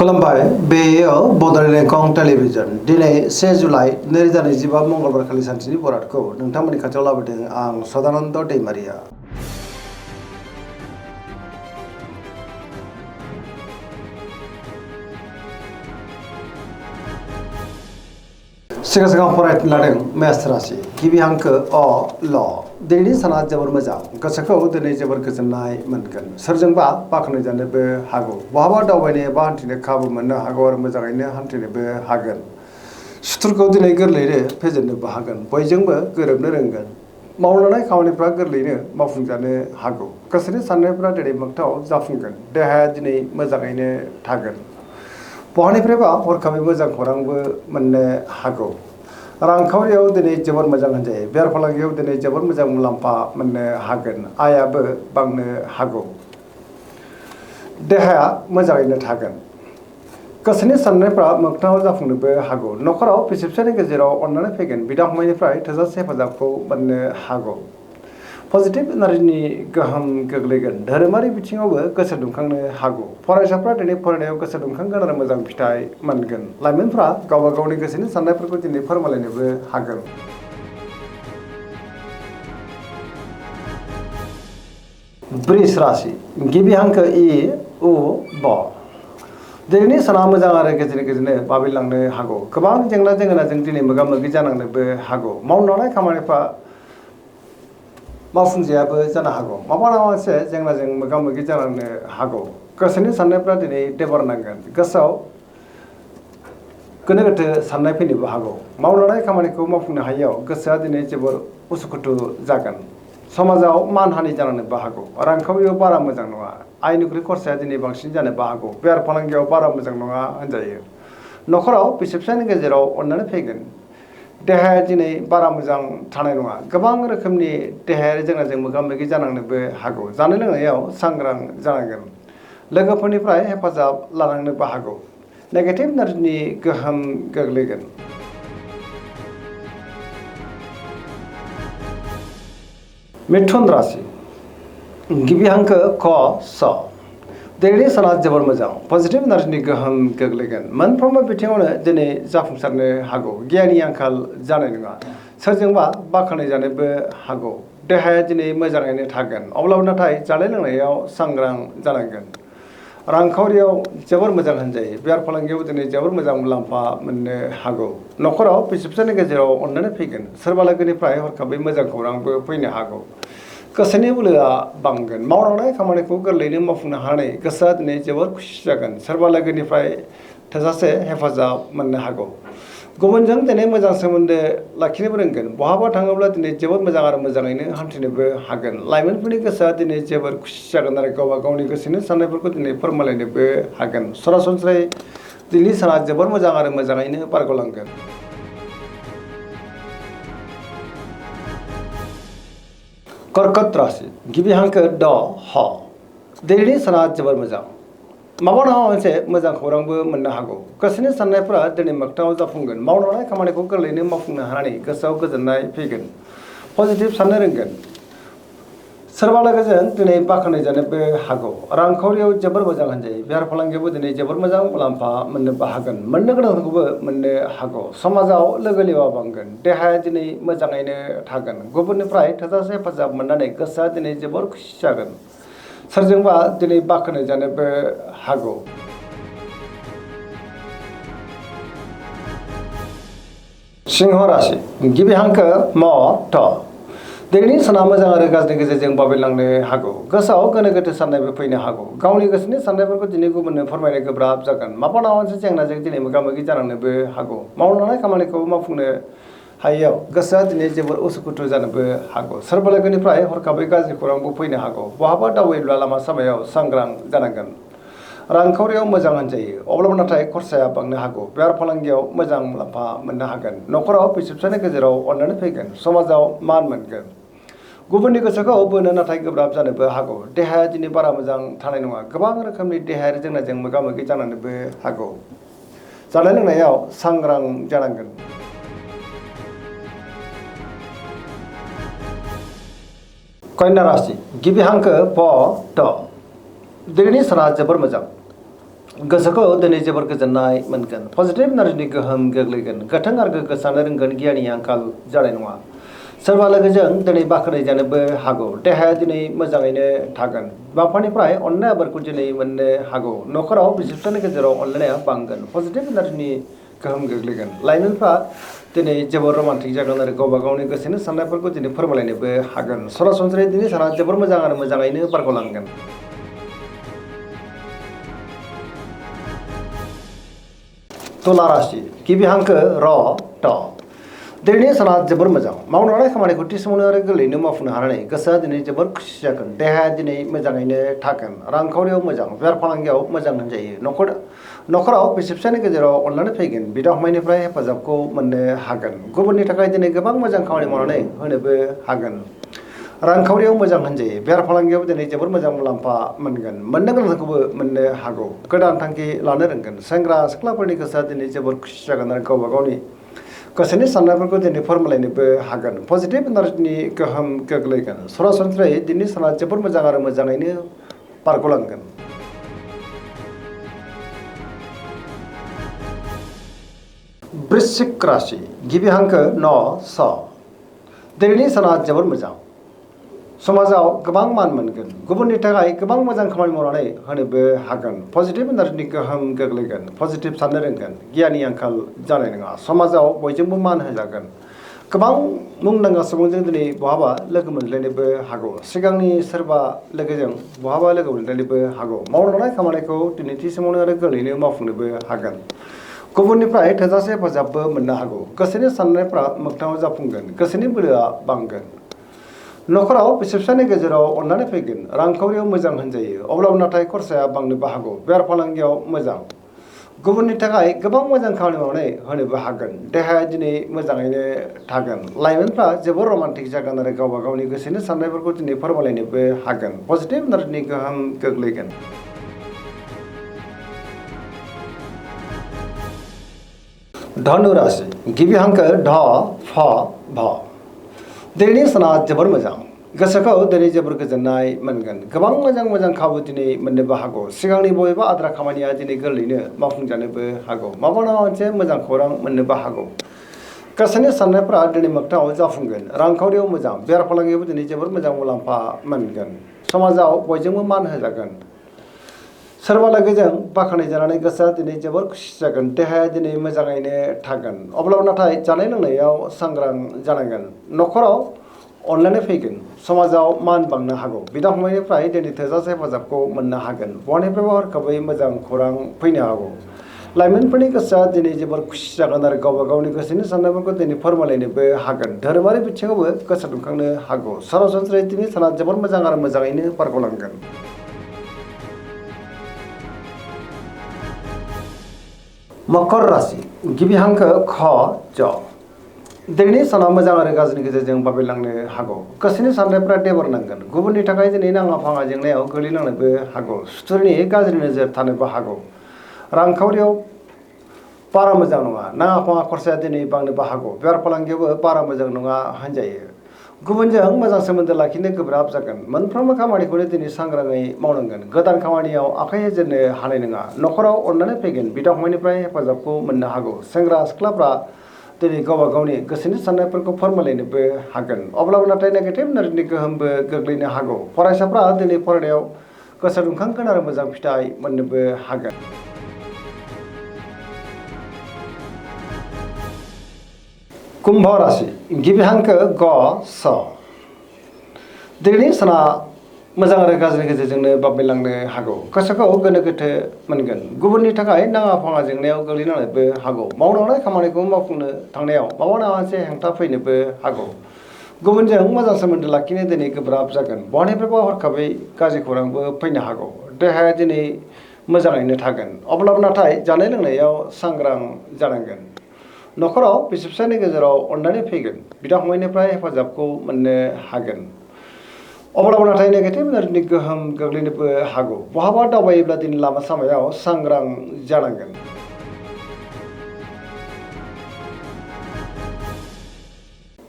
खुलुमबाय बेयो बड'लेण्ड एंखं टेलिभिजन दिनै 1 जुलाइ 2025 मंगलबार खालि सानसेनि बरादखौ नोंथांमोननि खाथियाव लाबोदों आं सदानन्द दैमारिया। सिगां फरायनो लादों मेष राशि गिबि हांखो अ ल दिनैनि साना जोबोर मोजां गोसोखौ दिनै जोबोर गोजोननाय मोनगोन सोरजोंबा बाख्नायजानोबो हागौ बहाबा दावबायनो एबा हान्थिनो खाबु मोननो हागौ आरो मोजाङैनो हान्थिनोबो हागोन सुथुरखौ दिनै गोरलैयैनो फेजेननोबो हागोन बयजोंबो गोरोबनो रोंगोन मावनो लानाय खामानिफ्रा गोरलैयैनो मावफुंजानो हागौ गोसोनि साननायफ्रा दिनै मोगथाङाव जाफुंगोन देहाया दिनै मोजाङैनो थागोन बहानिफ्रायबा हरखाबै मोजां खौरांबो मोननो हागौ रांखावरियाव दिनै जोबोर मोजां होनजायो बेफार फालांगियाव दिनै जोबोर मोजां मुलाम्फा मोननो हागोन आयाबो बांनो हागौ देहाया मोजाङैनो थागोन गोसोनि साननायफ्रा मोगथाङाव जाफुंनोबो हागौ नखराव बिसि फिसायनि गेजेराव अननानै फैगोन बिदा फंबायनिफ्राय थोजासे हेफाजाबखौ मोननो हागौ पजिटिभ एनार्जिनि गोहोम गोग्लैगोन धोरोमारि बिथिङावबो गोसो दुंखांनो हागौ फरायसाफ्रा दिनै फरायनायाव गोसो दुंखांगोन आरो मोजां फिथाइ मोनगोन लाइमोनफ्रा गावबा गावनि गोसोनि साननायफोरखौ दिनै फोरमायलायनोबो हागोन वृष राशि गिबि हांखो इ उ ब दिनैनि साना मोजां आरो गेजेरनो बाबेनलांनो हागौ गोबां जेंना जेंगोनाजों दिनै मोगा मोगि जानांनोबो हागौ मावनो लानाय खामानिफ्रा मावफुंजायाबो जानो हागौ माबा मोनसे जेंनाजों मोगा मोगि जानांनो हागौ गोसोनि साननायफ्रा दिनै देबारनांगोन गोसोआव गोनो गोथो साननाय फैनोबो हागौ मावनो लानाय खामानिखौ मावफुंनो हायैयाव गोसोआ दिनै जोबोर उसुखुथु जागोन समाजाव मानहानि जानांनोबो हागौ रांखावरियाव बारा मोजां नङा आयनिख्रुइ खरसाया दिनै बांसिन जानोबो हागौ बेफार फालांगियाव बारा मोजां नङा होनजायो नखराव बिसि फिसायनि गेजेराव अननानै फैगोन देहाया दिनै बारा मोजां थानाय नङा गोबां रोखोमनि देहायारि जेंनाजों मोगा मोगि जानांनोबो हागौ जानाय लोंनायाव सांग्रां जानांगोन लोगोफोरनिफ्राय हेफाजाब लानांनोबो हागौ नेगेटिभ एनार्जिनि गोहोम गोग्लैगोन मिथुन राशि गिबि हांखो क स दिनैनि साना जोबोर मोजां पजिटिभ एनार्जिनि गोहोम गोग्लैगोन मोनफ्रोमबो बिथिङावनो दिनै जाफुंसारनो हागौ गियाननि आंखाल जानाय नङा सोरजोंबा बाख्नायजानोबो हागौ देहाया दिनै मोजाङैनो थागोन अब्लाबो नाथाय जानाय लोंनायाव सांग्रां जानांगोन रांखावरियाव जोबोर मोजां होनजायो बेफार फालांगियाव दिनै जोबोर मोजां मुलाम्फा मोननो हागौ नखराव बिसि फिसायनि गेजेराव अननानै फैगोन सोरबा लोगोनिफ्राय हरखाबै मोजां खौरांबो फैनो हागौ गोसोनि बोलोआ बांगोन मावलांनाय खामानिखौ गोरलैयैनो मावफुंनो हानानै गोसोआ दिनै जोबोर खुसि जागोन सोरबा लोगोनिफ्राय थोजासे हेफाजाब मोननो हागौ गुबुनजों दिनै मोजां सोमोन्दो लाखिनोबो रोंगोन बहाबा थाङोब्ला दिनै जोबोर मोजां आरो मोजाङैनो हान्थिनोबो हागोन लाइमोनफोरनि गोसोआ दिनै जोबोर खुसि जागोन आरो गावबा गावनि गोसोनि साननायफोरखौ दिनै फोरमायलायनोबो हागोन सरासनस्रायै दिनैनि साना जोबोर मोजां आरो मोजाङैनो बारग'लांगोन कर्कट राशि गिबि हांखो ड ह दिनैनि साना जोबोर मोजां माबा नङा मोनसे मोजां खौरांबो मोननो हागौ गोसोनि साननायफ्रा दिनै मोगथाङाव जाफुंगोन मावनो लानाय खामानिखौ गोरलैयैनो मावफुंनो हानानै गोसोआव गोजोननाय फैगोन पजिटिभ साननो रोंगोन सोरबा लोगोजों दिनै बाख्नायजानोबो हागौ रांखावरियाव जोबोर मोजां होनजायो बेफार फालांगियावबो दिनै जोबोर मोजां मुलाम्फा मोननोबो हागोन मोननो गोनांखौबो मोननो हागौ समाजाव लोगो लेवा बांगोन देहाया दिनै मोजाङैनो थागोन गुबुननिफ्राय थोजासे हेफाजाब मोननानै गोसोआ दिनै जोबोर खुसि जागोन सोरजोंबा दिनै बाख्नायजानोबो हागौ सिंह राशि गिबि हांखो म थ दिनैनि साना मोजां आरो गाज्रिनि गेजेरजों बाबेनलांनो हागौ गोसोआव गोनो गोथो साननायबो फैनो हागौ गावनि गोसोनि साननायफोरखौ दिनै गुबुननो फोरमायनो गोब्राब जागोन माबा मोनसे जेंनाजों दिनै मोगा मोगि जानांनोबो हागौ मावनो लानाय खामानिखौ मावफुंनो हायैयाव गोसोआ दिनै जोबोर उसुखुथु जानोबो हागौ सोरबा लोगोनिफ्राय हरखाबै गाज्रि खौरांबो फैनो हागौ बहाबा दावबायोब्ला लामा सामायाव सांग्रां जानांगोन रांखावरियाव मोजां होनजायो अब्लाबो नाथाय खरसाया बांनो हागौ बेफार फालांगियाव मोजां मुलाम्फा मोननो हागोन नखराव बिसि फिसायनि गेजेराव अननानै फैगोन समाजाव मान मोनगोन गुबुननि गोसोखौ बोनो नाथाय गोब्राब जानोबो हागौ देहाया दिनै बारा मोजां थानाय नङा गोबां रोखोमनि देहायारि जेंनाजों मोगा मोगि जानानैबो हागौ जानाय लोंनायाव सांग्रां जानांगोन कन्या राशि गिबि हांखो प ट दिनैनि साना जोबोर मोजां गोसोखौ दिनै जोबोर गोजोननाय मोनगोन पजिटिभ एनार्जिनि गोहोम गोग्लैगोन गोथों आरो गोग्गो साननो रोंगोन गियाननि आंखाल जानाय नङा सोरबा लोगोजों दिनै बाख्नाय जानोबो हागौ देहाया दिनै मोजाङैनो थागोन बिमा-बिफानिफ्राय अननाय आबोरखौ दिनै मोननो हागौ न'खराव बिसि-फिसायनि गेजेराव अनलायनाया बांगोन पजिटिभ एनार्जिनि गोहोम गोग्लैगोन लाइमोनफ्रा दिनै जोबोर रमान्टिक जागोन आरो गावबा गावनि गोसोनि साननायफोरखौ दिनै फोरमायलायनोबो हागोन सरासनस्रायै दिनै साना जोबोर मोजां आरो मोजाङैनो बारग'लांगोन। तुला राशि गिबि हांखो र ट दिनैनि साना जोबोर मोजां मावनो लानाय खामानिखौ थि समावनो आरो गोरलैयैनो मावफुंनो हानानै गोसोआ दिनै जोबोर खुसि जागोन देहाया दिनै मोजाङैनो थागोन रांखावरियाव मोजां बेफार फालांगियाव मोजां होनजायो न'खराव बिसि-फिसायनि गेजेराव अनलायनाय फैगोन बिदा-फंबायनिफ्राय हेफाजाबखौ मोननो हागोन गुबुननि थाखाय दिनै गोबां मोजां खामानि मावनानै होनोबो हागोन रांखावरियाव मोजां होनजायो बेफार फालांगियाव दिनै जोबोर मोजां मुलाम्फा मोनगोन मोननो गोनांखौबो मोननो हागौ गोदान थांखि लानो रोंगोन सेंग्रा सिख्लाफोरनि गोसोआ दिनै जोबोर खुसि जागोन आरो गावबा गावनि गोसोनि साननायफोरखौ दिनै फोरमायलायनोबो हागोन पजिटिभ एनार्जिनि गोहोम गोग्लैगोन सरासनस्रायै दिनैनि साना जोबोर मोजां आरो मोजाङैनो बारग'लांगोन। वृश्चिक राशि गिबि हांखो न स दिनैनि साना जोबोर मोजां समाजाव गोबां मान मोनगोन गुबुननि थाखाय गोबां मोजां खामानि मावनानै होनोबो हागोन पजिटिभ एनार्जिनि गोहोम गोग्लैगोन पजिटिभ साननो रोंगोन गियाननि आंखाल जानाय नङा समाजाव बयजोंबो मान होजागोन गोबां मुंदांखा सुबुंजों दिनै बहाबा लोगो मोनलायनोबो हागौ सिगांनि सोरबा लोगोजों बहाबा लोगो मोनलायनोबो हागौ मावनो लानाय खामानिखौ दिनै थि समावनो आरो गोरलैयैनो मावफुंनोबो हागोन गुबुननिफ्राय थोजासे हेफाजाबबो मोननो हागौ गोसोनि साननायफ्रा मोगथाङाव जाफुंगोन गोसोनि बोलोआ बांगोन न'खराव बिसि-फिसायनि गेजेराव अनलायनाय फैगोन रांखावरियाव मोजां होनजायो अब्लाबो नाथाय खरसाया बांनोबो हागौ बेफार फालांगियाव मोजां गुबुननि थाखाय गोबां मोजां खामानि मावनानै होनोबो हागोन देहाया दिनै मोजाङैनो थागोन लाइमोनफ्रा जोबोर रमान्टिक जागोन आरो गावबा गावनि गोसोनि साननायफोरखौ दिनै फोरमायलायनोबो हागोन पजिटिभ एनार्जिनि गोहोम गोग्लैगोन। धनु राशि गिबि हांखो ढ फ भ दिनैनि साना जोबोर मोजां गोसोखौ दिनै जोबोर गोजोननाय मोनगोन गोबां मोजां खाबु दिनै मोननोबो हागौ सिगांनि बबेबा आद्रा खामानिया दिनै गोरलैयैनो मावफुंजानोबो हागौ माबा नङा मोनसे मोजां खौरां मोननोबो हागौ गोसोनि साननायफ्रा दिनै मोगथाङाव जाफुंगोन रांखावरियाव मोजां बेफार फालांगियावबो दिनै जोबोर मोजां मुलाम्फा मोनगोन समाजाव बयजोंबो मान होजागोन सोरबा लोगोजों बाख्नाय जानानै गोसोआ दिनै जोबोर खुसि जागोन देहाया दिनै मोजाङैनो थागोन अब्लाबो नाथाय जानाय लोंनायाव सांग्रां जानांगोन न'खराव अनलायनाय फैगोन समाजाव मान बांनो हागौ बिदा-फंबायनिफ्राय दिनै थोजासे हेफाजाबखौ मोननो हागोन बहानिफ्रायबा हरखाबै मोजां खौरां फैनो हागौ लाइमोनफोरनि गोसोआ दिनै जोबोर खुसि जागोन आरो गावबा गावनि गोसोनि साननायफोरखौ दिनै फोरमायलायनोबो हागोन धोरोमारि बिथिङावबो गोसो दुंखांनो हागौ सरासनस्रायै दिनै साना जोबोर मोजां आरो मोजाङैनो बारग'लांगोन। मकर राशि गिबि हांखो ख ज दिनैनि साना मोजां आरो गाज्रिनि गेजेरजों बाबेलांनो हागौ गोसोनि साननायफ्रा देबार नांगोन गुबुननि थाखाय दिनै नाङा फाङा जेंनायाव गोग्लैलांनोबो हागौ सुथुरनि गाज्रि नोजोर थानोबो हागौ रांखावरियाव बारा मोजां नङा नाङा फाङा खरसाया दिनै बांनोबो हागौ बेफार फालांगियावबो बारा मोजां नङा होनजायो गुबुनजों मोजां सोमोन्दो लाखिनो गोब्राब जागोन मोनफ्रोमबो खामानिखौनो दिनै सांग्राङै मावनांगोन गोदान खामानियाव आखाइ होजेननो हानाय नङा न'खराव अननानै फैगोन बिदा-फंबायनिफ्राय हेफाजाबखौ मोननो हागौ सेंग्रा सिख्लाफ्रा दिनै गावबा गावनि गोसोनि साननायफोरखौ फोरमायलायनोबो हागोन अब्लाबो नाथाय नेगेटिभ एनार्जिनि गोहोमबो गोग्लैनो हागौ फरायसाफ्रा दिनै फरायनायाव गोसो दुंखांगोन आरो मोजां फिथाइ मोननोबो हागोन। कुम्भ राशि गिबि हांखो ग स दिनैनि साना मोजां आरो गाज्रिनि गेजेरजोंनो बाबेलांनो हागौ गोसोखौ गोनो गोथो मोनगोन गुबुननि थाखाय नाङा फाङा जेंनायाव गोग्लैनांनोबो हागौ मावनो लानाय खामानिखौ मावफुंनो थांनायाव माबा नङा मोनसे हेंथा फैनोबो हागौ गुबुनजों मोजां सोमोन्दो लाखिनो दिनै गोब्राब जागोन बहानिफ्रायबा हरखाबै गाज्रि खौरांबो फैनो हागौ देहाया दिनै मोजाङैनो थागोन अब्लाबो नाथाय जानाय लोंनायाव सांग्रां जानांगोन न'खराव बिसि-फिसायनि गेजेराव अननानै फैगोन बिदा-फंबायनिफ्राय हेफाजाबखौ मोननो हागोन अब्लाबो नाथाय नेगेटिभ एनार्जिनि गोहोम गोग्लैनोबो हागौ बहाबा दावबायोब्ला दिनै लामा सामायाव सांग्रां जानांगोन।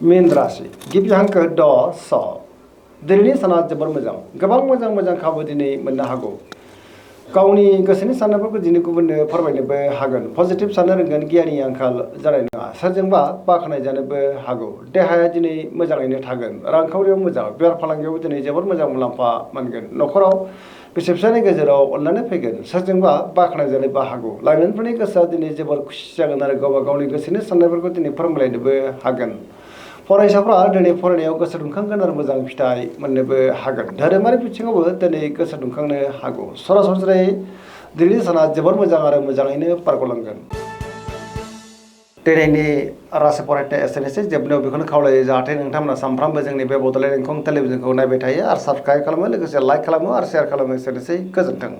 मीन राशि गिबि हांखो ड स दिनैनि साना जोबोर मोजां गोबां मोजां खाबु दिनै मोननो हागौ गावनि गोसोनि साननायफोरखौ दिनै गुबुननो फोरमायनोबो हागोन पजिटिभ साननो रोंगोन गियाननि आंखाल जानाय नङा सोरजोंबा बाख्नाय जानोबो हागौ देहाया दिनै मोजाङैनो थागोन रांखावरियाव मोजां बेफार फालांगियाव दिनै जोबोद मोजां मुलाम्फा मोनगोन न'खराव बिसि फिसायनि गेजेराव अनलायनाय फैगोन सोरजोंबा बाख्नाय जानोबो हागौ लाइमोनफोरनि गोसोआ दिनै जोबोर खुसि जागोन आरो गावबा गावनि गोसोनि साननायफोरखौ दिनै फोरमायलायनोबो हागोन फरायसाफ्रा दिनै फरायनायाव गोसो दुंखांगोन आरो मोजां फिथाइ मोननोबो हागोन धोरोमारि बिथिङावबो दिनै गोसो दुंखांनो हागौ सरासनस्रायै दिनैनि साना जोबोर मोजां आरो मोजाङैनो बारग'लांगोन दिनैनि रासि फरायनाय एसेनोसै जोबनायाव बेखौनो खावलायो जाहाथे नोंथांमोना सानफ्रामबो जोंनि बे बड'लेण्ड इंखं टेलिभिजनखौ नायबाय थायो आरो साबस्क्राइब खालामो लोगोसे लाइक खालामो आरो शेयार खालामो एसेनोसै गोजोन्थों